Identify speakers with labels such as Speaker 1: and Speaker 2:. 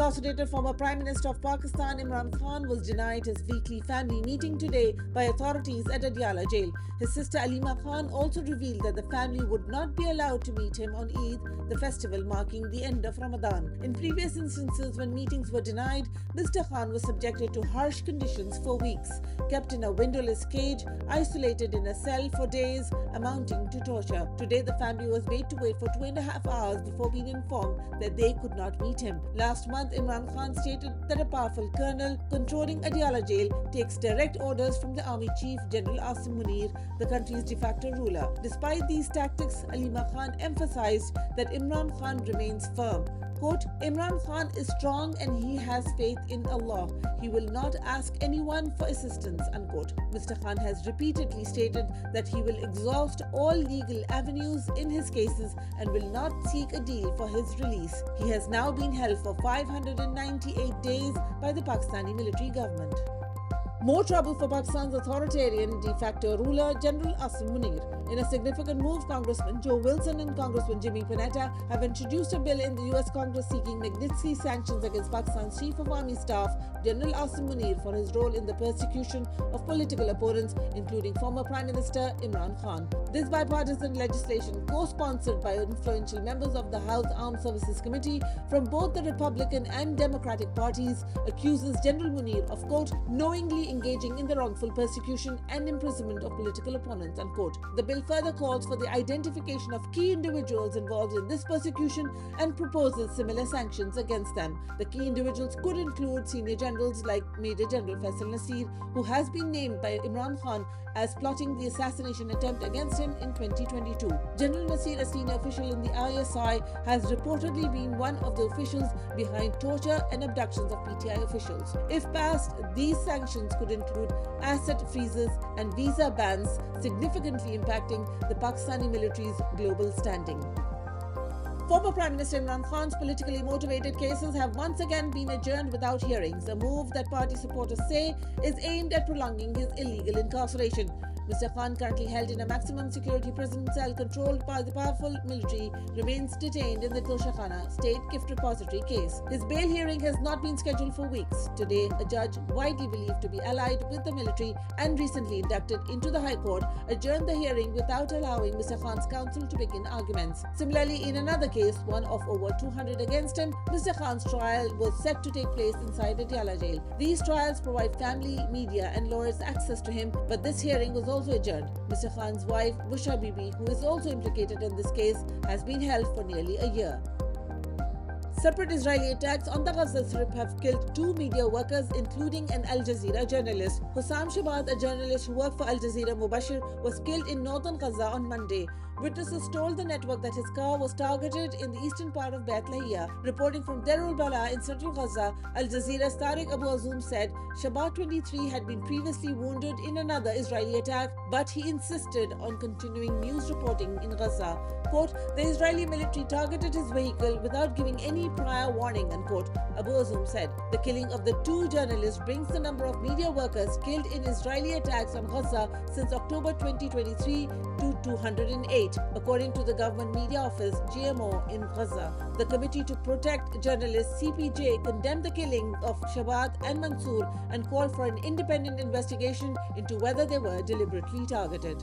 Speaker 1: Incarcerated former Prime Minister of Pakistan Imran Khan was denied his weekly family meeting today by authorities at Adiala jail. His sister Alima Khan also revealed that the family would not be allowed to meet him on Eid, the festival marking the end of Ramadan. In previous instances when meetings were denied, Mr. Khan was subjected to harsh conditions for weeks, kept in a windowless cage, isolated in a cell for days, amounting to torture. Today the family was made to wait for 2.5 hours before being informed that they could not meet him. Last month, Imran Khan stated that a powerful colonel controlling Adiala jail takes direct orders from the Army Chief General Asim Munir, the country's de facto ruler. Despite these tactics, Alima Khan emphasized that Imran Khan remains firm. Quote, Imran Khan is strong and he has faith in Allah. He will not ask anyone for assistance, unquote. Mr. Khan has repeatedly stated that he will exhaust all legal avenues in his cases and will not seek a deal for his release. He has now been held for 598 days by the Pakistani military government. More trouble for Pakistan's authoritarian de facto ruler, General Asim Munir. In a significant move, Congressman Joe Wilson and Congressman Jimmy Panetta have introduced a bill in the US Congress seeking Magnitsky sanctions against Pakistan's Chief of Army Staff, General Asim Munir, for his role in the persecution of political opponents, including former Prime Minister Imran Khan. This bipartisan legislation, co-sponsored by influential members of the House Armed Services Committee from both the Republican and Democratic parties, accuses General Munir of, quote, knowingly engaging in the wrongful persecution and imprisonment of political opponents, unquote. The bill further calls for the identification of key individuals involved in this persecution and proposes similar sanctions against them. The key individuals could include senior generals like Major General Faisal Nasir, who has been named by Imran Khan as plotting the assassination attempt against him in 2022. General Nasir, a senior official in the ISI, has reportedly been one of the officials behind torture and abductions of PTI officials. If passed, these sanctions could include asset freezes and visa bans, significantly impacting the Pakistani military's global standing. Former Prime Minister Imran Khan's politically motivated cases have once again been adjourned without hearings, a move that party supporters say is aimed at prolonging his illegal incarceration. Mr. Khan, currently held in a maximum security prison cell controlled by the powerful military, remains detained in the Toshakhana State Gift Repository case. His bail hearing has not been scheduled for weeks. Today, a judge widely believed to be allied with the military and recently inducted into the High Court adjourned the hearing without allowing Mr. Khan's counsel to begin arguments. Similarly, in another case, one of over 200 against him, Mr. Khan's trial was set to take place inside Adiala jail. These trials provide family, media and lawyers access to him, but this hearing was also adjourned. Mr. Khan's wife, Busha Bibi, who is also implicated in this case, has been held for nearly a year. Separate Israeli attacks on the Gaza Strip have killed 2 media workers, including an Al Jazeera journalist. Hussam Shabad, a journalist who worked for Al Jazeera Mubashir, was killed in northern Gaza on Monday. Witnesses told the network that his car was targeted in the eastern part of Beit Lahia. Reporting from Deir al-Bala in central Gaza, Al Jazeera's Tariq Abu Azoum said Shabbat 23 had been previously wounded in another Israeli attack, but he insisted on continuing news reporting in Gaza. Quote, the Israeli military targeted his vehicle without giving any prior warning, unquote, Abu Azoum said. The killing of the 2 journalists brings the number of media workers killed in Israeli attacks on Gaza since October 2023 to 208. According to the government media office, GMO, in Gaza. The Committee to Protect Journalists, CPJ, condemned the killing of Shabbat and Mansour and called for an independent investigation into whether they were deliberately targeted.